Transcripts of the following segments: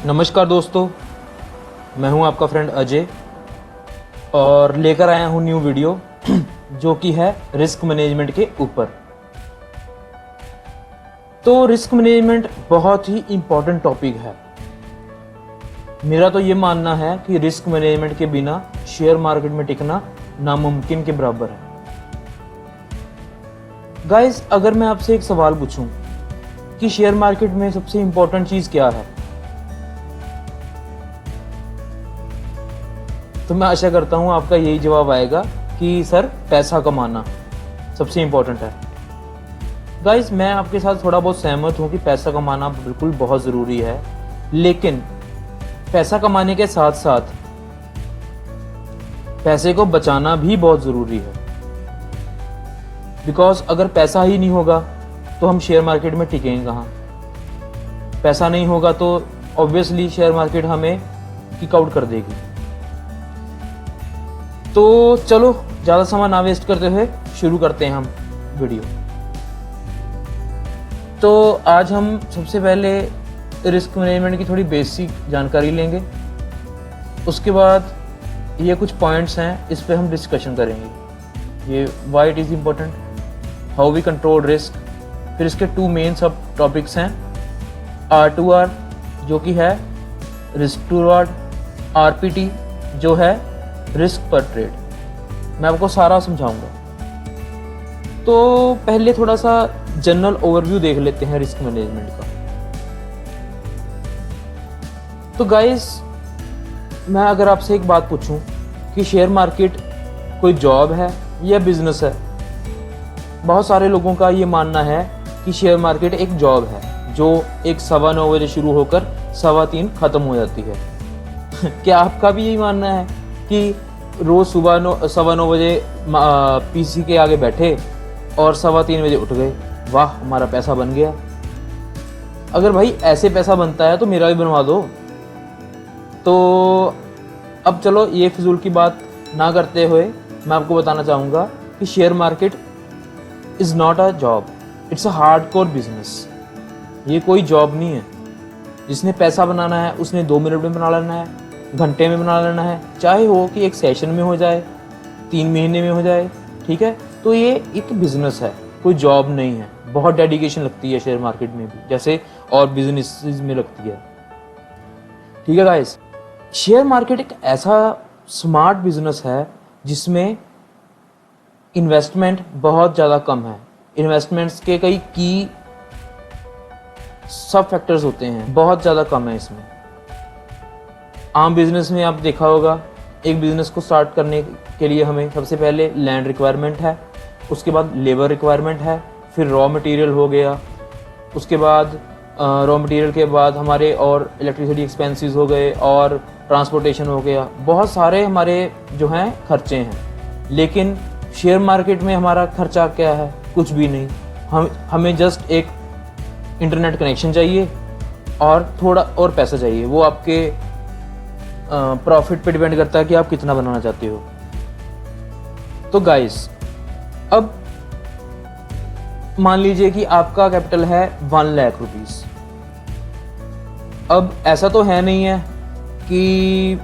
नमस्कार दोस्तों, मैं हूं आपका फ्रेंड अजय और लेकर आया हूं न्यू वीडियो जो कि है रिस्क मैनेजमेंट के ऊपर। तो रिस्क मैनेजमेंट बहुत ही इम्पोर्टेंट टॉपिक है। मेरा तो ये मानना है कि रिस्क मैनेजमेंट के बिना शेयर मार्केट में टिकना नामुमकिन के बराबर है। गाइस, अगर मैं आपसे एक सवाल पूछूं कि शेयर मार्केट में सबसे इम्पोर्टेंट चीज़ क्या है, तो मैं आशा करता हूं आपका यही जवाब आएगा कि सर पैसा कमाना सबसे इम्पोर्टेंट है। गाइस, मैं आपके साथ थोड़ा बहुत सहमत हूं कि पैसा कमाना बिल्कुल बहुत ज़रूरी है, लेकिन पैसा कमाने के साथ साथ पैसे को बचाना भी बहुत ज़रूरी है। बिकॉज अगर पैसा ही नहीं होगा तो हम शेयर मार्केट में टिकेंगे कहाँ। पैसा नहीं होगा तो ऑब्वियसली शेयर मार्केट हमें किक आउट कर देगी। तो चलो ज़्यादा समय ना वेस्ट करते हुए शुरू करते हैं हम वीडियो। तो आज हम सबसे पहले रिस्क मैनेजमेंट की थोड़ी बेसिक जानकारी लेंगे। उसके बाद ये कुछ पॉइंट्स हैं, इस पे हम डिस्कशन करेंगे। ये why it is important, how we control risk. फिर इसके टू मेन सब टॉपिक्स हैं, R2R जो कि है रिस्क टू रिवॉर्ड, RPT जो है रिस्क पर ट्रेड। मैं आपको सारा समझाऊंगा। तो पहले थोड़ा सा जनरल ओवरव्यू देख लेते हैं रिस्क मैनेजमेंट का। तो गाइस, मैं अगर आपसे एक बात पूछूं कि शेयर मार्केट कोई जॉब है या बिजनेस है, बहुत सारे लोगों का ये मानना है कि शेयर मार्केट एक जॉब है जो एक 9:15 बजे शुरू होकर 3:15 खत्म हो जाती है। क्या आपका भी यही मानना है कि रोज सुबह 9:15 बजे पीसी के आगे बैठे और 3:15 बजे उठ गए, वाह हमारा पैसा बन गया? अगर भाई ऐसे पैसा बनता है तो मेरा भी बनवा दो। तो अब चलो ये फिजूल की बात ना करते हुए मैं आपको बताना चाहूँगा कि share market is not a job, it's a hardcore business. ये कोई जॉब नहीं है। जिसने पैसा बनाना है उसने 2 मिनट में बना लेना है, घंटे में बना लेना है, चाहे हो कि एक सेशन में हो जाए, 3 महीने में हो जाए, ठीक है। तो ये एक बिजनेस है, कोई जॉब नहीं है। बहुत डेडिकेशन लगती है शेयर मार्केट में भी, जैसे और बिजनेसेस में लगती है, ठीक है गाइस। शेयर मार्केट एक ऐसा स्मार्ट बिजनेस है जिसमें इन्वेस्टमेंट बहुत ज़्यादा कम है। इन्वेस्टमेंट्स के कई की सब फैक्टर्स होते हैं, बहुत ज़्यादा कम है इसमें। आम बिजनेस में आप देखा होगा, एक बिजनेस को स्टार्ट करने के लिए हमें सबसे पहले लैंड रिक्वायरमेंट है, उसके बाद लेबर रिक्वायरमेंट है, फिर रॉ मटेरियल हो गया, उसके बाद रॉ मटेरियल के बाद हमारे और इलेक्ट्रिसिटी एक्सपेंसेस हो गए और ट्रांसपोर्टेशन हो गया। बहुत सारे हमारे जो हैं खर्चे हैं। लेकिन शेयर मार्केट में हमारा खर्चा क्या है? कुछ भी नहीं। हमें जस्ट एक इंटरनेट कनेक्शन चाहिए और थोड़ा और पैसा चाहिए। वो आपके प्रॉफिट पे डिपेंड करता है कि आप कितना बनाना चाहते हो। तो गाइस, अब मान लीजिए कि आपका कैपिटल है 1 लाख रुपीस। अब ऐसा तो है नहीं है कि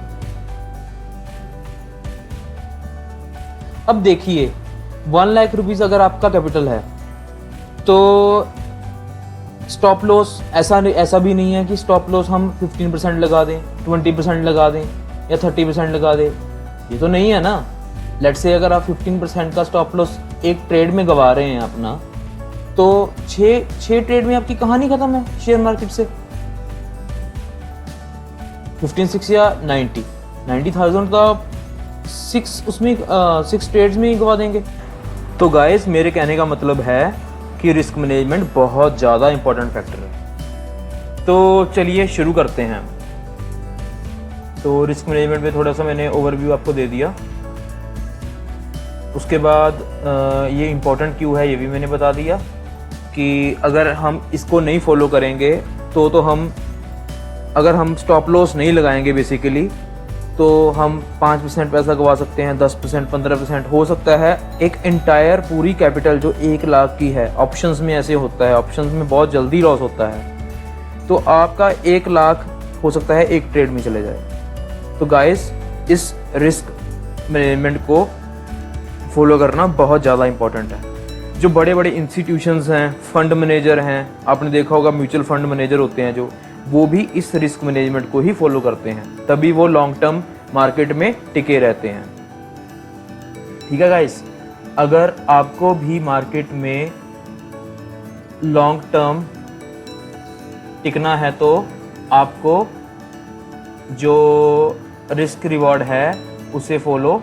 अब देखिए 1 लाख रुपीस अगर आपका कैपिटल है तो स्टॉप लॉस ऐसा भी नहीं है कि स्टॉप लॉस हम 15% लगा दें, 20% लगा दें या 30% लगा दें। ये तो नहीं है ना। लेट्स से अगर आप 15% का स्टॉप लॉस एक ट्रेड में गवा रहे हैं अपना, तो 6 ट्रेड में आपकी कहानी खत्म है शेयर मार्केट से। 15,6 या 90,000 तो आप 6 ट्रेड्स में ही गवा देंगे। तो गाइस, मेरे कहने का मतलब है कि रिस्क मैनेजमेंट बहुत ज़्यादा इंपॉर्टेंट फैक्टर है। तो चलिए शुरू करते हैं। तो रिस्क मैनेजमेंट पे थोड़ा सा मैंने ओवरव्यू आपको दे दिया। उसके बाद ये इम्पोर्टेंट क्यों है ये भी मैंने बता दिया कि अगर हम इसको नहीं फॉलो करेंगे तो अगर हम स्टॉप लॉस नहीं लगाएंगे बेसिकली, तो हम 5% पैसा गवा सकते हैं, 10%, 15%, हो सकता है एक एंटायर पूरी कैपिटल जो 1 लाख की है। ऑप्शंस में ऐसे होता है, ऑप्शंस में बहुत जल्दी लॉस होता है। तो आपका 1 लाख हो सकता है एक ट्रेड में चले जाए। तो गाइस इस रिस्क मैनेजमेंट को फॉलो करना बहुत ज़्यादा इंपॉर्टेंट है। जो बड़े बड़े इंस्टीट्यूशंस हैं, फंड मैनेजर हैं, आपने देखा होगा म्यूचुअल फंड मैनेजर होते हैं जो, वो भी इस रिस्क मैनेजमेंट को ही फॉलो करते हैं, तभी वो लॉन्ग टर्म मार्केट में टिके रहते हैं। ठीक है गाइस, अगर आपको भी मार्केट में लॉन्ग टर्म टिकना है तो आपको जो रिस्क रिवॉर्ड है उसे फॉलो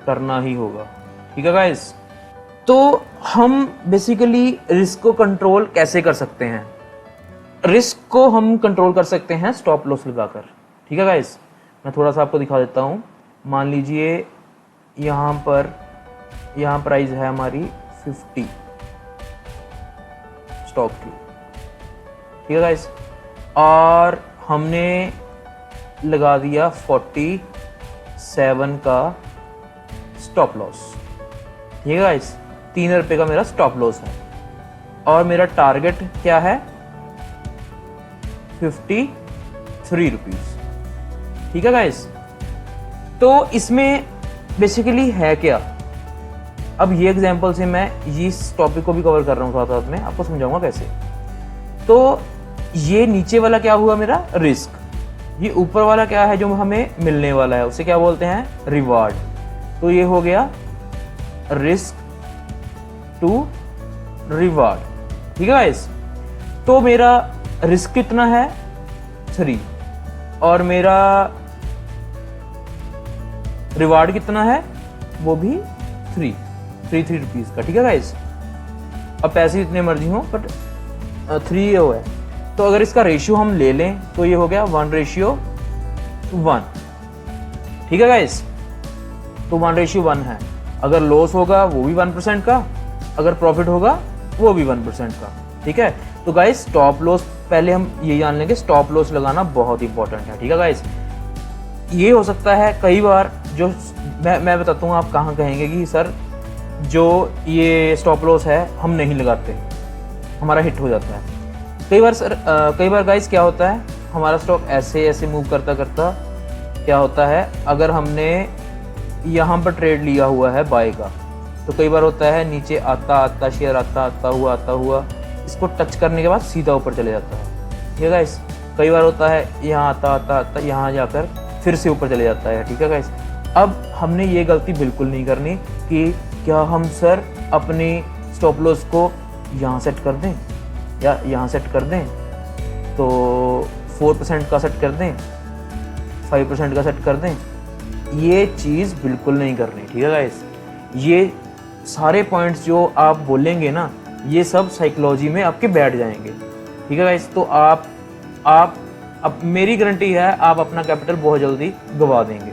करना ही होगा। ठीक है गाइस, तो हम बेसिकली रिस्क को कंट्रोल कैसे कर सकते हैं? रिस्क को हम कंट्रोल कर सकते हैं स्टॉप लॉस लगाकर। ठीक है गाइस, मैं थोड़ा सा आपको दिखा देता हूँ। मान लीजिए यहाँ प्राइस है हमारी 50 स्टॉक की। ठीक है गाइस, और हमने लगा दिया 47 का स्टॉप लॉस। ठीक है गाइस, 3 रुपये का मेरा स्टॉप लॉस है और मेरा टारगेट क्या है 53 रुपीज। ठीक है गाइस, तो इसमें बेसिकली है क्या? अब ये एग्जांपल से मैं इस टॉपिक को भी कवर कर रहा हूँ, साथ साथ में आपको समझाऊंगा कैसे। तो ये नीचे वाला क्या हुआ मेरा रिस्क, ये ऊपर वाला क्या है जो हमें मिलने वाला है, उसे क्या बोलते हैं रिवार्ड। तो ये हो गया रिस्क टू रिवार्ड। ठीक है गाइस, तो मेरा रिस्क कितना है 3 और मेरा रिवार्ड कितना है वो भी 3 रुपीज का। ठीक है गाइस, अब पैसे जितने मर्जी हो बट 3 हो है। तो अगर इसका रेशियो हम ले लें तो ये हो गया 1:1। ठीक है गाइस, तो 1:1 है। अगर लॉस होगा वो भी 1% का, अगर प्रॉफिट होगा वो भी 1% का। ठीक है, तो गाइस स्टॉप लॉस पहले हम ये जान लेंगे, स्टॉप लॉस लगाना बहुत इंपॉर्टेंट है। ठीक है गाइस, ये हो सकता है कई बार जो मैं बताता हूँ, आप कहाँ कहेंगे कि सर जो ये स्टॉप लॉस है हम नहीं लगाते, हमारा हिट हो जाता है। कई बार गाइस क्या होता है, हमारा स्टॉक ऐसे मूव करता करता क्या होता है, अगर हमने यहाँ पर ट्रेड लिया हुआ है बाय का, तो कई बार होता है नीचे आता शेयर आता हुआ इसको टच करने के बाद सीधा ऊपर चले जाता है। ठीक है गाइस, कई बार होता है यहाँ आता यहाँ जाकर फिर से ऊपर चले जाता है। ठीक है गाइस, अब हमने ये गलती बिल्कुल नहीं करनी कि क्या हम सर अपनी स्टॉप लॉस को यहाँ सेट कर दें या यहाँ सेट कर दें, तो 4% का सेट कर दें, 5% का सेट कर दें, ये चीज़ बिल्कुल नहीं करनी। ठीक है गाइस, ये सारे पॉइंट्स जो आप बोलेंगे ना, ये सब साइकोलॉजी में आपके बैठ जाएंगे। ठीक है गाइस, तो आप अब मेरी गारंटी है आप अपना कैपिटल बहुत जल्दी गवा देंगे।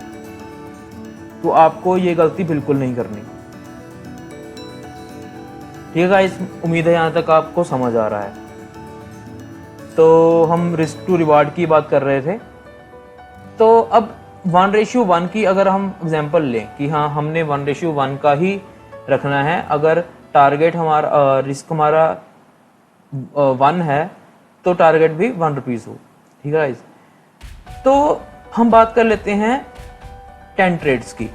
तो आपको ये गलती बिल्कुल नहीं करनी। ठीक है गाइस, उम्मीद है यहाँ तक आपको समझ आ रहा है। तो हम रिस्क टू रिवार्ड की बात कर रहे थे। तो अब 1:1 की अगर हम एग्जांपल लें कि हाँ हमने 1:1 का ही रखना है, अगर टारगेट हमारा रिस्क हमारा 1 है तो टारगेट भी 1 रुपीज़ हो। ठीक है गाइस, तो हम बात कर लेते हैं 10 ट्रेड्स की।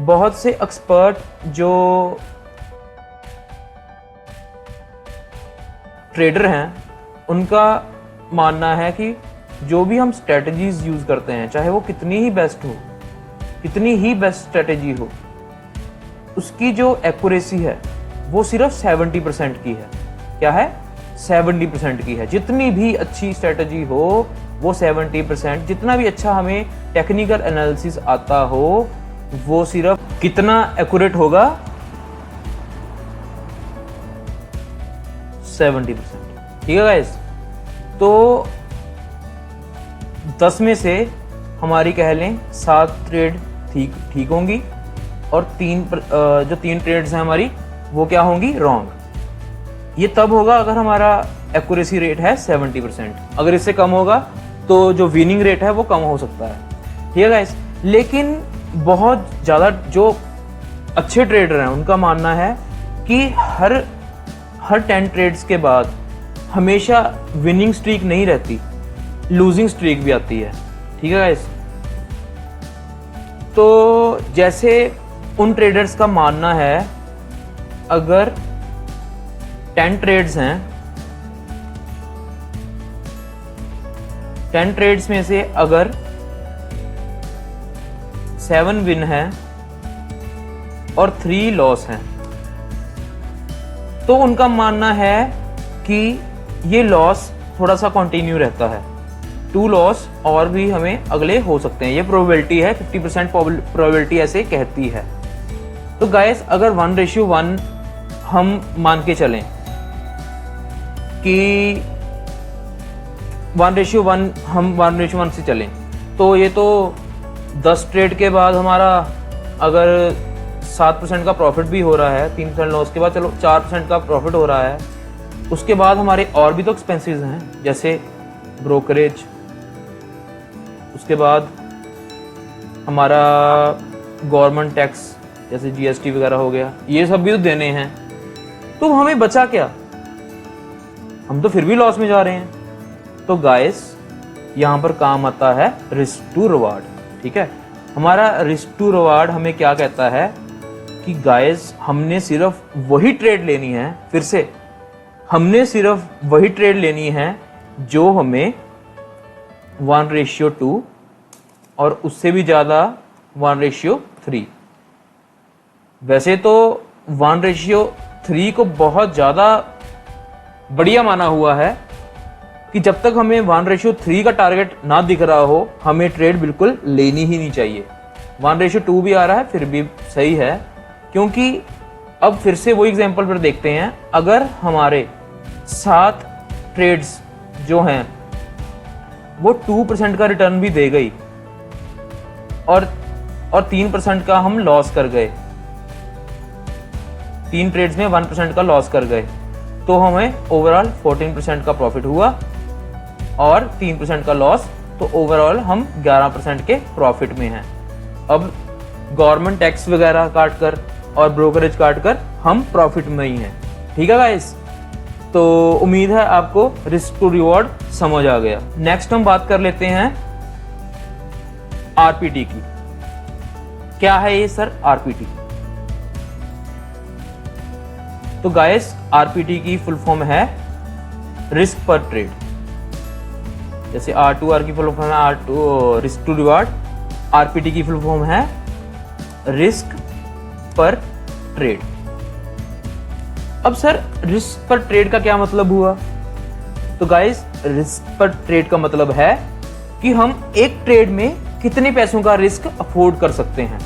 बहुत से एक्सपर्ट जो ट्रेडर हैं उनका मानना है कि जो भी हम स्ट्रेटजीज यूज करते हैं, चाहे वो कितनी ही बेस्ट स्ट्रेटजी हो, उसकी जो एक्यूरेसी है वो सिर्फ 70% की है। क्या है? 70% की है। जितनी भी अच्छी स्ट्रेटजी हो वो 70%, जितना भी अच्छा हमें टेक्निकल एनालिसिस आता हो वो सिर्फ कितना एक्यूरेट होगा? 70%। ठीक है गाइस, तो 10 में से हमारी कह लें 7 ट्रेड ठीक होंगी और 3 ट्रेड्स हैं हमारी वो क्या होंगी? रॉन्ग। ये तब होगा अगर हमारा एक्यूरेसी रेट है 70%। अगर इससे कम होगा तो जो विनिंग रेट है वो कम हो सकता है। ठीक है गाइस, लेकिन बहुत ज़्यादा जो अच्छे ट्रेडर हैं उनका मानना है कि हर 10 ट्रेड्स के बाद हमेशा विनिंग स्ट्रीक नहीं रहती, लूजिंग स्ट्रीक भी आती है। ठीक है गाइस, तो जैसे उन ट्रेडर्स का मानना है अगर 10 ट्रेड्स हैं, 10 ट्रेड्स में से अगर 7 विन है और 3 लॉस हैं, तो उनका मानना है कि ये लॉस थोड़ा सा कंटिन्यू रहता है, 2 लॉस और भी हमें अगले हो सकते हैं। ये प्रोबेबिलिटी है, 50% प्रोबेबिलिटी ऐसे कहती है। तो गाइस अगर 1:1 हम मान के चलें कि 1:1 हम 1:1 से चलें, तो ये तो 10 ट्रेड के बाद हमारा अगर 7% का प्रॉफिट भी हो रहा है, 3% लॉस के बाद चलो 4% का प्रॉफिट हो रहा है, उसके बाद हमारे और भी तो एक्सपेंसेस हैं, जैसे ब्रोकरेज, उसके बाद हमारा गवर्नमेंट टैक्स जैसे जीएसटी वगैरह हो गया, ये सब भी तो देने हैं। तो हमें बचा क्या? हम तो फिर भी लॉस में जा रहे हैं। तो गाइस यहाँ पर काम आता है रिस्क टू रिवार्ड। ठीक है, हमारा रिस्क टू रिवार्ड हमें क्या कहता है कि गाइस हमने सिर्फ वही ट्रेड लेनी है, फिर से हमने सिर्फ वही ट्रेड लेनी है जो हमें 1:2 और उससे भी ज्यादा 1:3। वैसे तो 1:3 को बहुत ज्यादा बढ़िया माना हुआ है कि जब तक हमें 1:3 का टारगेट ना दिख रहा हो, हमें ट्रेड बिल्कुल लेनी ही नहीं चाहिए। 1:2 भी आ रहा है फिर भी सही है, क्योंकि अब फिर से वो एग्जांपल पर देखते हैं, अगर हमारे 7 ट्रेड्स जो हैं वो 2% का रिटर्न भी दे गई और 3% का हम लॉस कर गए, 3 ट्रेड्स में 1% का लॉस कर गए, तो हमें ओवरऑल 14% का प्रॉफिट हुआ और 3% का लॉस, तो ओवरऑल हम 11% के प्रॉफिट में हैं। अब गवर्नमेंट टैक्स वगैरह काट कर और ब्रोकरेज काट कर हम प्रॉफिट में ही हैं। ठीक है गाइस, तो उम्मीद है आपको रिस्क टू रिवॉर्ड समझ आ गया। नेक्स्ट हम बात कर लेते हैं आरपीटी की। क्या है ये सर आरपीटी? तो गाइस आरपीटी की फुल फॉर्म है रिस्क पर ट्रेड। जैसे R2R की फुल फॉर्म है R2 risk to reward, RPT की फुल फॉर्म है रिस्क पर ट्रेड। अब सर रिस्क पर ट्रेड का क्या मतलब हुआ? तो गाइस रिस्क पर ट्रेड का मतलब है कि हम एक ट्रेड में कितने पैसों का रिस्क अफोर्ड कर सकते हैं,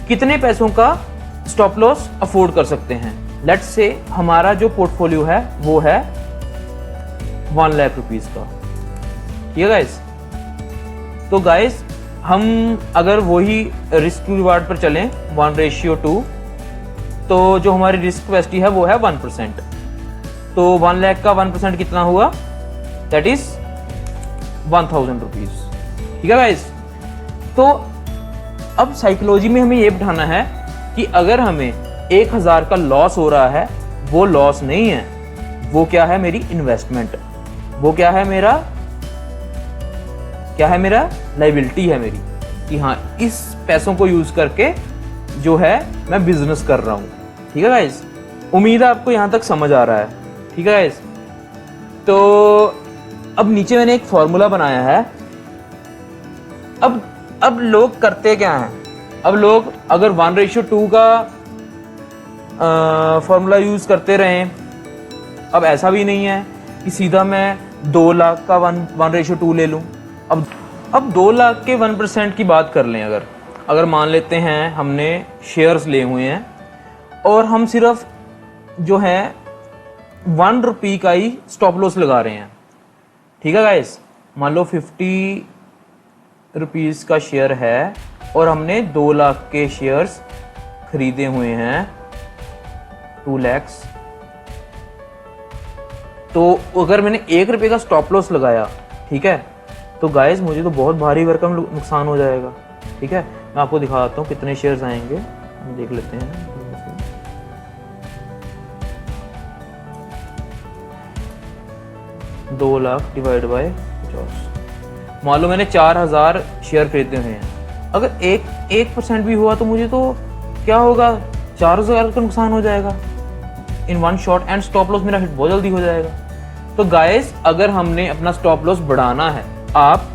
कितने पैसों का स्टॉप लॉस अफोर्ड कर सकते हैं। लेट्स से हमारा जो पोर्टफोलियो है वो है 1 लाख रुपीस का। ठीक है गाइस, तो गाइस हम अगर वही रिस्क टू रिवार्ड पर चलें 1:2, तो जो हमारी रिस्क कैपेसिटी है वो है 1%। तो 1 लाख का 1% कितना हुआ? That is 1000 rupees. ठीक है गाइस, तो अब साइकोलॉजी में हमें ये बिठाना है कि अगर हमें 1000 का लॉस हो रहा है, वो लॉस नहीं है, वो क्या है? मेरी इन्वेस्टमेंट, वो क्या है? मेरा लायबिलिटी है मेरी, कि हाँ इस पैसों को यूज करके जो है मैं बिजनेस कर रहा हूं। ठीक है गाइस, उम्मीद है आपको यहां तक समझ आ रहा है। ठीक है गाइस, तो अब नीचे मैंने एक फॉर्मूला बनाया है। अब लोग करते क्या हैं? अब लोग अगर 1:2 का फॉर्मूला यूज करते रहें, अब ऐसा भी नहीं है कि सीधा मैं 2 लाख का 1:2 ले लूं। अब 2 लाख के 1% की बात कर लें, अगर मान लेते हैं हमने शेयर्स ले हुए हैं और हम सिर्फ जो है 1 रुपये का ही स्टॉप लॉस लगा रहे हैं। ठीक है गाइस, मान लो 50 रुपीस का शेयर है और हमने 2 लाख के शेयर्स खरीदे हुए हैं, 2 lakhs। तो अगर मैंने 1 रुपये का स्टॉप लॉस लगाया, ठीक है, तो गाइस मुझे तो बहुत भारी भरकम नुकसान हो जाएगा। ठीक है, मैं आपको दिखाता हूँ कितने शेयर्स आएंगे, हम देख लेते हैं। 2 लाख डिवाइड बाय 50। मान लो मैंने 4000 शेयर खरीदे हुए हैं, अगर 1% भी हुआ तो मुझे तो क्या होगा, 4000 का नुकसान हो जाएगा in one shot, and stop loss मेरा हिट बहुत जल्दी हो जाएगा। तो गाइस अगर हमने अपना स्टॉप लॉस बढ़ाना है, आप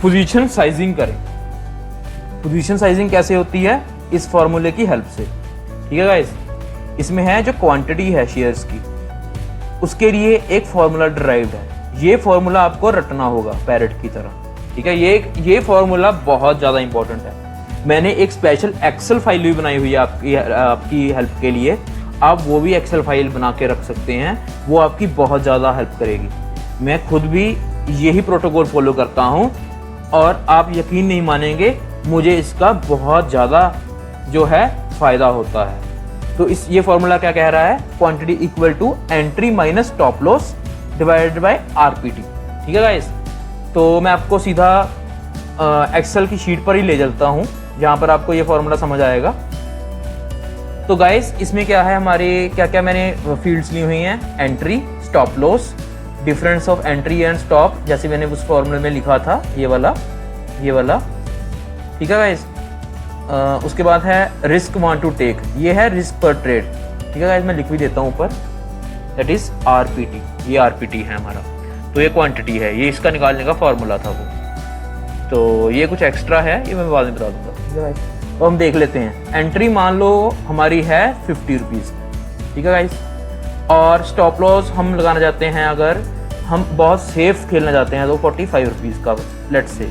पोजीशन साइजिंग करें। पोजीशन साइजिंग कैसे होती है, इस फॉर्मूले की हेल्प से, ठीक है गाइस। इसमें है जो क्वांटिटी है शेयर्स की, उसके लिए एक फॉर्मूला डिराइव्ड है, ये फॉर्मूला आपको रटना होगा पैरेट की तरह, ठीक है। ये फॉर्मूला बहुत ज़्यादा इंपॉर्टेंट है। मैंने एक स्पेशल एक्सेल फाइल भी बनाई हुई है आपकी हेल्प के लिए, आप वो भी एक्सेल फाइल बना के रख सकते हैं, वो आपकी बहुत ज़्यादा हेल्प करेगी। मैं खुद भी यही प्रोटोकॉल फॉलो करता हूँ और आप यकीन नहीं मानेंगे, मुझे इसका बहुत ज़्यादा जो है फ़ायदा होता है। तो ये फॉर्मूला क्या कह रहा है, quantity equal to entry minus stop loss divided by RPT, ठीक है गाइस। तो मैं आपको सीधा एक्सेल की शीट पर ही ले चलता हूँ, जहाँ पर आपको ये फॉर्मूला समझ आएगा। तो गाइस इसमें क्या है, हमारे क्या क्या मैंने फील्ड्स ली हुई हैं, entry, stop loss, difference of entry and stop, जैसे मैंने उस फॉर्मूले में लिखा था, ये वाला, ठीक है गाइस। उसके बाद है रिस्क वांट टू टेक, ये है रिस्क पर ट्रेड, ठीक है गाइस। मैं लिख भी देता हूँ ऊपर, दैट इज आरपीटी, ये आरपीटी है हमारा। तो ये क्वांटिटी है, ये इसका निकालने का फॉर्मूला था वो। तो ये कुछ एक्स्ट्रा है, ये मैं बाद में बता दूंगा, ठीक है गाइस। तो हम देख लेते हैं, एंट्री मान लो हमारी है 50 रुपीज़, ठीक है गाइस। और स्टॉप लॉस हम लगाना चाहते हैं, अगर हम बहुत सेफ खेलना चाहते हैं तो 45 रुपीज़ का लेट्स से।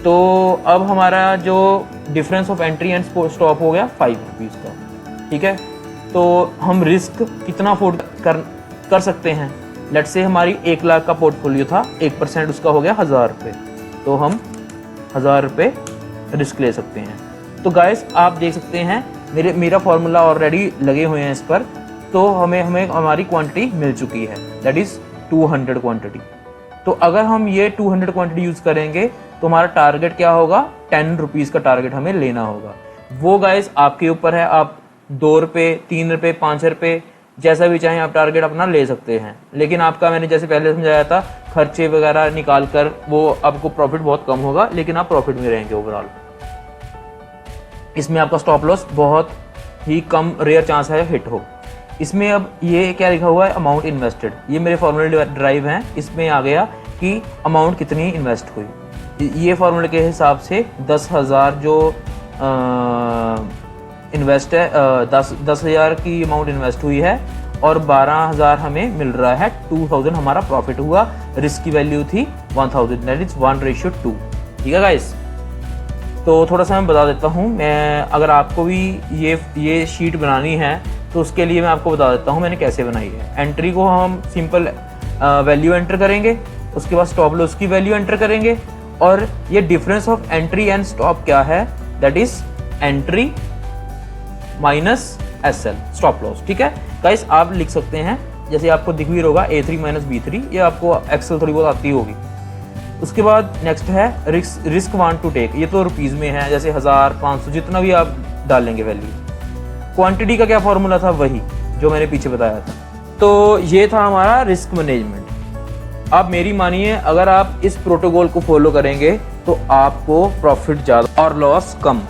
तो अब हमारा जो difference of entry and stop हो गया 5 रुपीज़ का, ठीक है। तो हम रिस्क कितना अफोर्ड कर सकते हैं, लेट्स से हमारी 1 लाख का पोर्टफोलियो था, 1% उसका हो गया 1000 रुपये, तो हम 1000 रुपये रिस्क ले सकते हैं। तो गाइस आप देख सकते हैं मेरा फॉर्मूला ऑलरेडी लगे हुए हैं इस पर, तो हमें हमारी क्वांटिटी मिल चुकी है, दैट इज़ 200 क्वांटिटी। तो अगर हम ये 200 क्वांटिटी यूज़ करेंगे तो हमारा टारगेट क्या होगा, 10 रुपीज़ का टारगेट हमें लेना होगा। वो गाइस आपके ऊपर है, आप 2 रुपये, 3 रुपये, 5 रुपये, जैसा भी चाहें आप टारगेट अपना ले सकते हैं। लेकिन आपका मैंने जैसे पहले समझाया था, खर्चे वगैरह निकाल कर वो आपको प्रॉफिट बहुत कम होगा, लेकिन आप प्रॉफिट में रहेंगे ओवरऑल। इसमें आपका स्टॉप लॉस बहुत ही कम, रेयर चांस है हिट हो। इसमें अब ये क्या लिखा हुआ है, अमाउंट इन्वेस्टेड, ये मेरे फॉर्मूले ड्राइव हैं, इसमें आ गया कि अमाउंट कितनी इन्वेस्ट हुई। ये फॉर्मूले के हिसाब से 10,000 जो इन्वेस्ट है, 10,000 की अमाउंट इन्वेस्ट हुई है और 12,000 हमें मिल रहा है, 2000 हमारा प्रॉफिट हुआ, रिस्क की वैल्यू थी 1000, दैट इज 1:2, ठीक है गाइस। तो थोड़ा सा मैं बता देता हूँ, मैं अगर आपको भी ये शीट बनानी है तो उसके लिए मैं आपको बता देता हूँ मैंने कैसे बनाई है। एंट्री को हम सिंपल वैल्यू एंटर करेंगे, उसके बाद स्टॉप लॉस की वैल्यू एंटर करेंगे, और ये difference of entry and stop क्या है, that is entry minus SL, stop loss, ठीक है गाइस। आप लिख सकते हैं, जैसे आपको दिख भी होगा A3 माइनस B3, ये आपको एक्सेल थोड़ी बहुत आती होगी। उसके बाद नेक्स्ट है रिस्क वांट टू टेक, ये तो रुपीज़ में है, जैसे 1000, 500 जितना भी आप डालेंगे वैल्यू। क्वांटिटी का क्या फॉर्मूला था, वही जो मैंने पीछे बताया था। तो ये था हमारा रिस्क मैनेजमेंट। आप मेरी मानिए, अगर आप इस प्रोटोकॉल को फॉलो करेंगे तो आपको प्रॉफिट ज़्यादा और लॉस कम।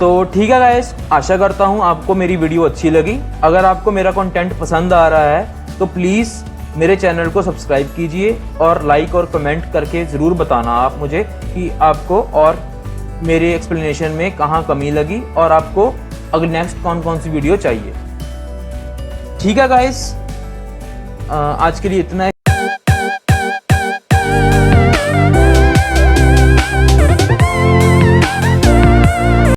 तो ठीक है गाइस, आशा करता हूँ आपको मेरी वीडियो अच्छी लगी। अगर आपको मेरा कंटेंट पसंद आ रहा है तो प्लीज़ मेरे चैनल को सब्सक्राइब कीजिए और लाइक और कमेंट करके ज़रूर बताना आप मुझे कि आपको और मेरे एक्सप्लेनेशन में कहाँ कमी लगी और आपको अगर नेक्स्ट कौन कौन सी वीडियो चाहिए। ठीक है गाइस, आज के लिए इतना है।